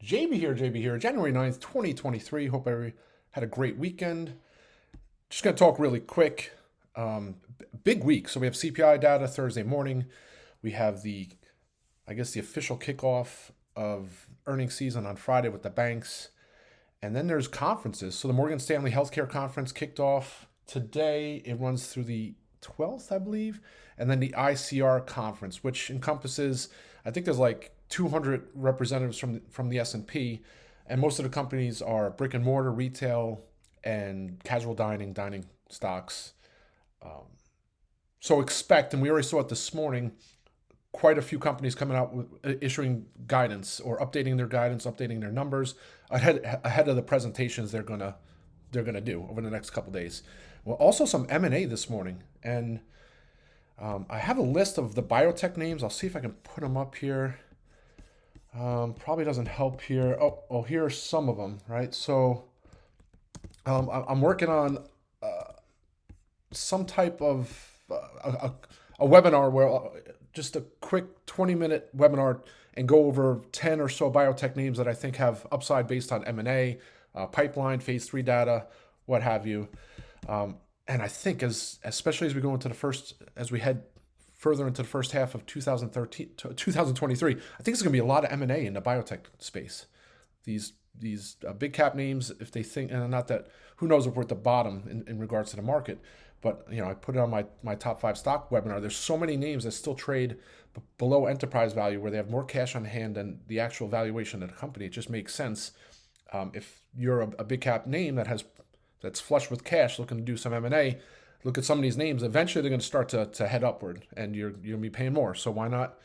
JB here, January 9th, 2023. Hope everybody had a great weekend. Just going to talk really quick. Big week. So we have CPI data Thursday morning. We have the official kickoff of earnings season on Friday with the banks. And then there's conferences. So the Morgan Stanley Healthcare Conference kicked off today. It runs through the 12th, I believe. And then the ICR conference, which encompasses, I think there's like 200 representatives from the S&P, and most of the companies are brick and mortar, retail, and casual dining stocks. So expect, and we already saw it this morning, quite a few companies coming out with issuing guidance or updating their guidance, updating their numbers ahead of the presentations they're gonna do over the next couple of days. Well, also some M&A this morning, and I have a list of the biotech names. I'll see if I can put them up here. Probably doesn't help here. Oh, here are some of them, right? So I'm working on some type of a webinar where just a quick 20-minute webinar and go over 10 or so biotech names that I think have upside based on M&A, pipeline, phase 3 data, what have you. And I think especially as we go into as we head further into the first half of 2023, I think it's going to be a lot of M&A in the biotech space. These big cap names, if they think, and not that, who knows if we're at the bottom in regards to the market, but I put it on my top 5 stock webinar. There's so many names that still trade below enterprise value where they have more cash on hand than the actual valuation of the company. It just makes sense. If you're a big cap name that's flush with cash looking to do some M&A, look at some of these names. Eventually, they're going to start to head upward, and you're going to be paying more. So why not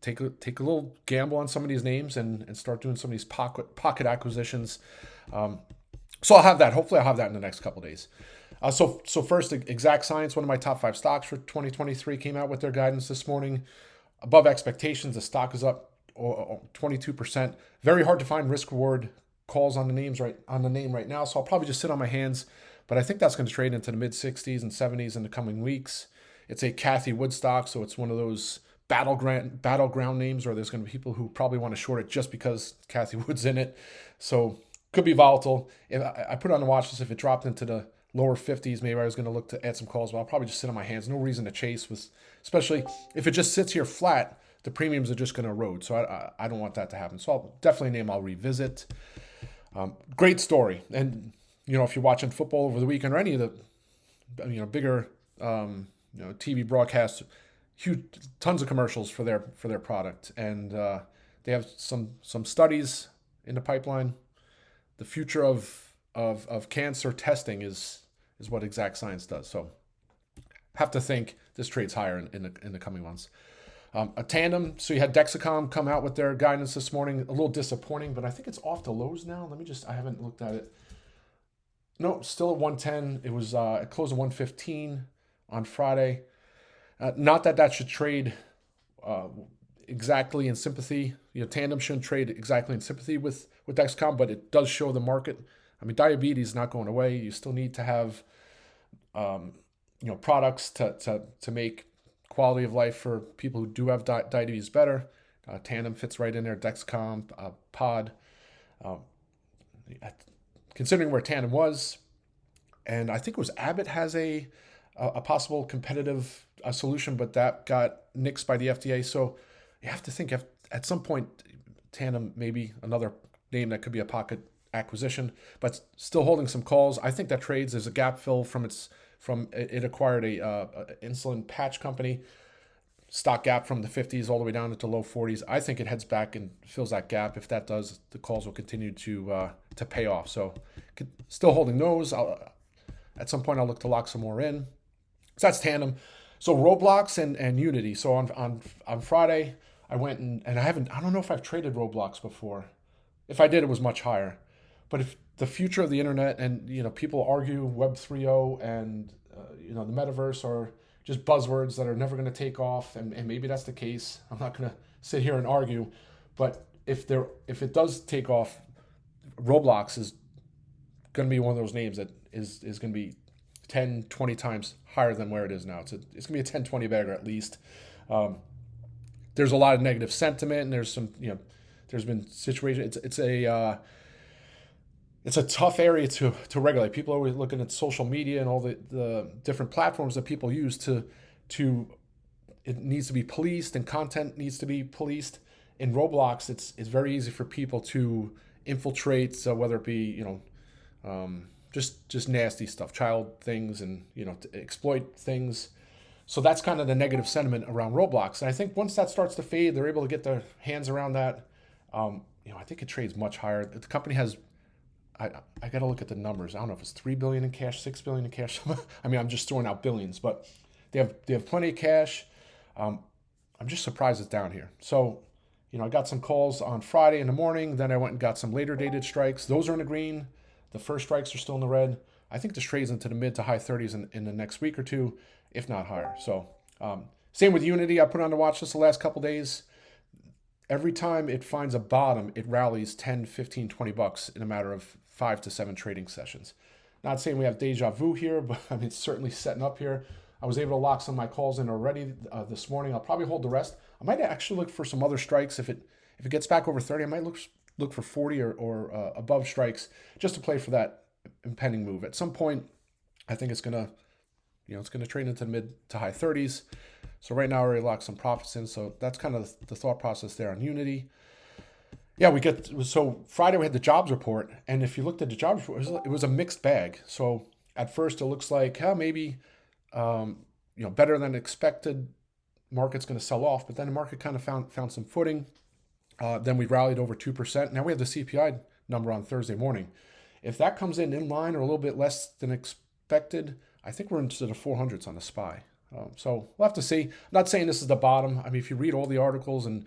take a little gamble on some of these names and start doing some of these pocket acquisitions? So I'll have that. Hopefully, I'll have that in the next couple of days. So first, Exact Science, one of my top 5 stocks for 2023, came out with their guidance this morning. Above expectations, the stock is up 22%. Very hard to find risk reward calls on the name right now. So I'll probably just sit on my hands. But I think that's going to trade into the mid 60s and 70s in the coming weeks. It's a Cathie Wood stock, so it's one of those battleground names where there's going to be people who probably want to short it just because Cathie Wood's in it. So could be volatile. If I put it on the watch list, if it dropped into the lower 50s, maybe I was going to look to add some calls, but I'll probably just sit on my hands. No reason to chase, especially if it just sits here flat, the premiums are just going to erode. So I don't want that to happen. So I'll definitely name I'll revisit. Great story. And if you're watching football over the weekend or any of the, bigger, TV broadcasts, huge, tons of commercials for their product, and they have some studies in the pipeline. The future of cancer testing is what Exact Science does. So, have to think this trades higher in the coming months. A Tandem. So you had Dexcom come out with their guidance this morning. A little disappointing, but I think it's off the lows now. I haven't looked at it. No, still at 110. It was it closed at 115 on Friday. Not that should trade exactly in sympathy. Tandem shouldn't trade exactly in sympathy with Dexcom, but it does show the market. Diabetes is not going away. You still need to have products to make quality of life for people who do have diabetes better. Tandem fits right in there. Dexcom, Pod. Considering where Tandem was, and I think it was Abbott has a possible competitive solution, but that got nixed by the FDA. So you have to think at some point Tandem maybe another name that could be a pocket acquisition, but still holding some calls. I think that trades as a gap fill from it acquired a insulin patch company. Stock gap from the 50s all the way down into low 40s. I think it heads back and fills that gap. If that does, the calls will continue to pay off. So still holding those. At some point, I'll look to lock some more in. So that's Tandem. So Roblox and Unity. So on Friday, I went and I don't know if I've traded Roblox before. If I did, it was much higher. But if the future of the internet and people argue Web 3.0 and the metaverse are just buzzwords that are never going to take off, and maybe that's the case. I'm not going to sit here and argue, but if it does take off, Roblox is going to be one of those names that is going to be 10, 20 times higher than where it is now. It's going to be a 10, 20 bagger at least. There's a lot of negative sentiment, and there's some There's been situations. It's a tough area to regulate. People are always looking at social media and all the different platforms that people use to it needs to be policed and content needs to be policed. In Roblox, it's very easy for people to infiltrate, so whether it be just nasty stuff, child things, and to exploit things. So that's kind of the negative sentiment around Roblox. And I think once that starts to fade, they're able to get their hands around that. I think it trades much higher. The company has, I got to look at the numbers. I don't know if it's 3 billion in cash, 6 billion in cash. I mean, I'm just throwing out billions, but they have plenty of cash. I'm just surprised it's down here. So, I got some calls on Friday in the morning. Then I went and got some later dated strikes. Those are in the green. The first strikes are still in the red. I think this trades into the mid to high 30s in the next week or two, if not higher. So, same with Unity. I put on the watch list the last couple days. Every time it finds a bottom, it rallies 10, 15, 20 bucks in a matter of 5 to 7 trading sessions. Not saying we have deja vu here, but I mean, it's certainly setting up here. I was able to lock some of my calls in already this morning. I'll probably hold the rest. I might actually look for some other strikes. If it gets back over 30, I might look for 40 or above strikes just to play for that impending move. At some point, I think it's gonna trade into the mid to high 30s. So right now I already locked some profits in. So that's kind of the thought process there on Unity. Yeah, so Friday we had the jobs report, and if you looked at the jobs report, it was a mixed bag. So at first it looks like maybe better than expected. Market's going to sell off, but then the market kind of found some footing. Then we rallied over 2%. Now we have the CPI number on Thursday morning. If that comes in line or a little bit less than expected, I think we're into the 400s on the SPY. So we'll have to see. I'm not saying this is the bottom. I mean, if you read all the articles and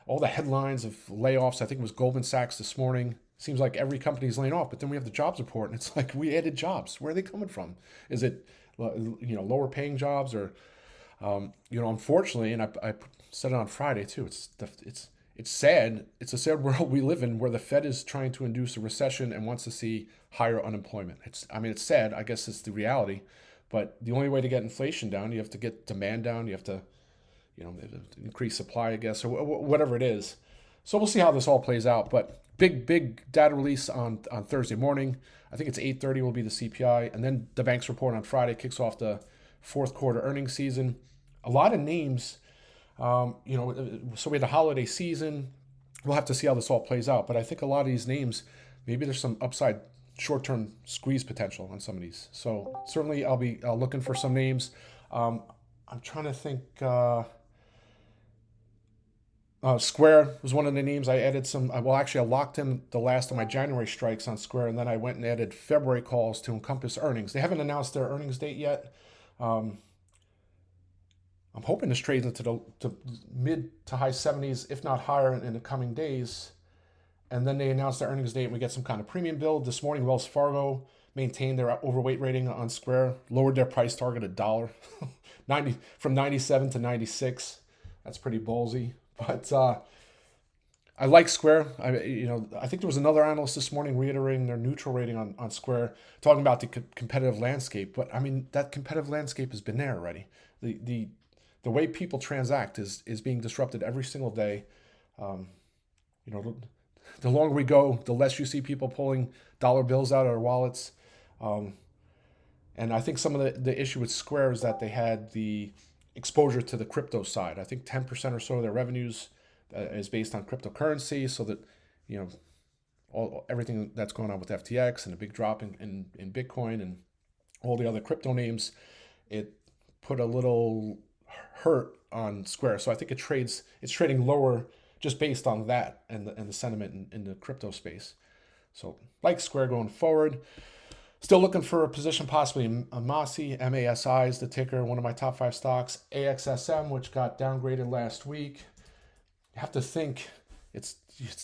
all the headlines of layoffs, I think it was Goldman Sachs this morning. Seems like every company's laying off, but then we have the jobs report, and it's like we added jobs. Where are they coming from? Is it lower paying jobs or unfortunately, and I said it on Friday too. It's sad. It's a sad world we live in where the Fed is trying to induce a recession and wants to see higher unemployment. It's sad. I guess it's the reality. But the only way to get inflation down, you have to get demand down. You have to, increase supply, I guess, or whatever it is. So we'll see how this all plays out. But big data release on Thursday morning. I think it's 8:30 will be the CPI, and then the banks report on Friday kicks off the fourth quarter earnings season. A lot of names, so we had the holiday season. We'll have to see how this all plays out. But I think a lot of these names, maybe there's some upside short-term squeeze potential on some of these. So certainly I'll be looking for some names. I'm trying to think. Square was one of the names I added some. I locked in the last of my January strikes on Square, and then I went and added February calls to encompass earnings. They haven't announced their earnings date yet. I'm hoping this trades into the mid to high 70s, if not higher, in the coming days. And then they announced their earnings date, and we get some kind of premium build. This morning, Wells Fargo maintained their overweight rating on Square, lowered their price target $1, from 97 to 96. That's pretty ballsy. But I like Square. I think there was another analyst this morning reiterating their neutral rating on Square, talking about the competitive landscape. But I mean, that competitive landscape has been there already. The way people transact is being disrupted every single day. The longer we go, the less you see people pulling dollar bills out of their wallets. And I think some of the issue with Square is that they had the exposure to the crypto side. I think 10% or so of their revenues is based on cryptocurrency, so that everything that's going on with FTX and a big drop in Bitcoin and all the other crypto names, it put a little hurt on Square. So I think it's trading lower just based on that and the sentiment in the crypto space. So like Square going forward. Still looking for a position possibly in MASI. MASI is the ticker, one of my top 5 stocks. AXSM, which got downgraded last week. You have to think it's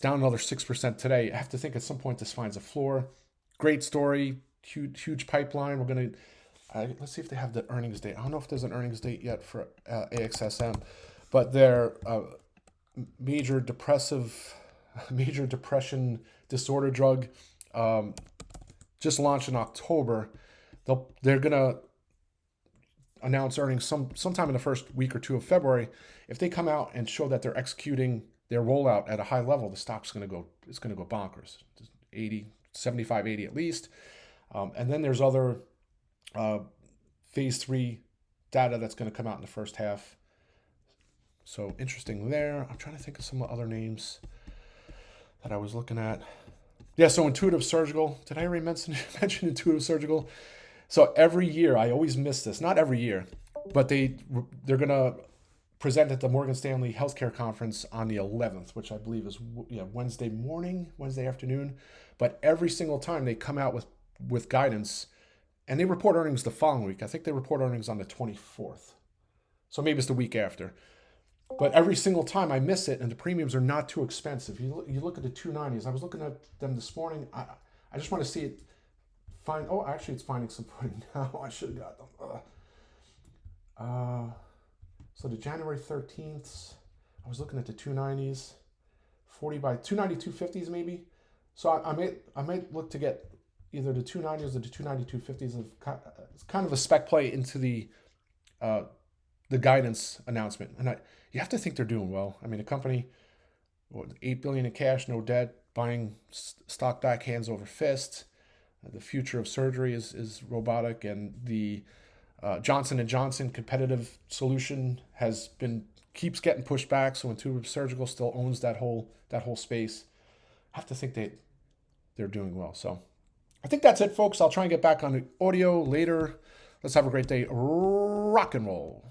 down another 6% today. I have to think at some point this finds a floor. Great story, huge pipeline. We're going to, let's see if they have the earnings date. I don't know if there's an earnings date yet for AXSM, but their major depression disorder drug, just launched in October. They're going to announce earnings sometime in the first week or two of February. If they come out and show that they're executing their rollout at a high level, the stock's going to go, it's going to go bonkers. 80, 75, 80 at least. And then there's other phase 3 data that's going to come out in the first half. So interesting there. I'm trying to think of some other names that I was looking at. Yeah, so Intuitive Surgical. Did I already mention Intuitive Surgical? So every year, I always miss this. Not every year, but they're going to present at the Morgan Stanley Healthcare Conference on the 11th, which I believe is Wednesday morning, Wednesday afternoon. But every single time they come out with guidance, and they report earnings the following week. I think they report earnings on the 24th. So maybe it's the week after. But every single time I miss it, and the premiums are not too expensive. You look at the 290s. I was looking at them this morning. I just want to see it. Actually, it's finding some footing now. I should have got them. So the January 13th, I was looking at the 290s, 40 by 290 250s maybe. So I might look to get either the 290s or the 290 250s. It's kind of a spec play into the guidance announcement, and you have to think they're doing well. I mean, a company, $8 billion in cash, no debt, buying stock back hands over fist. The future of surgery is robotic, and the Johnson & Johnson competitive solution keeps getting pushed back. So Intuitive Surgical still owns that whole space. I have to think they're doing well. So I think that's it, folks. I'll try and get back on the audio later. Let's have a great day. Rock and roll.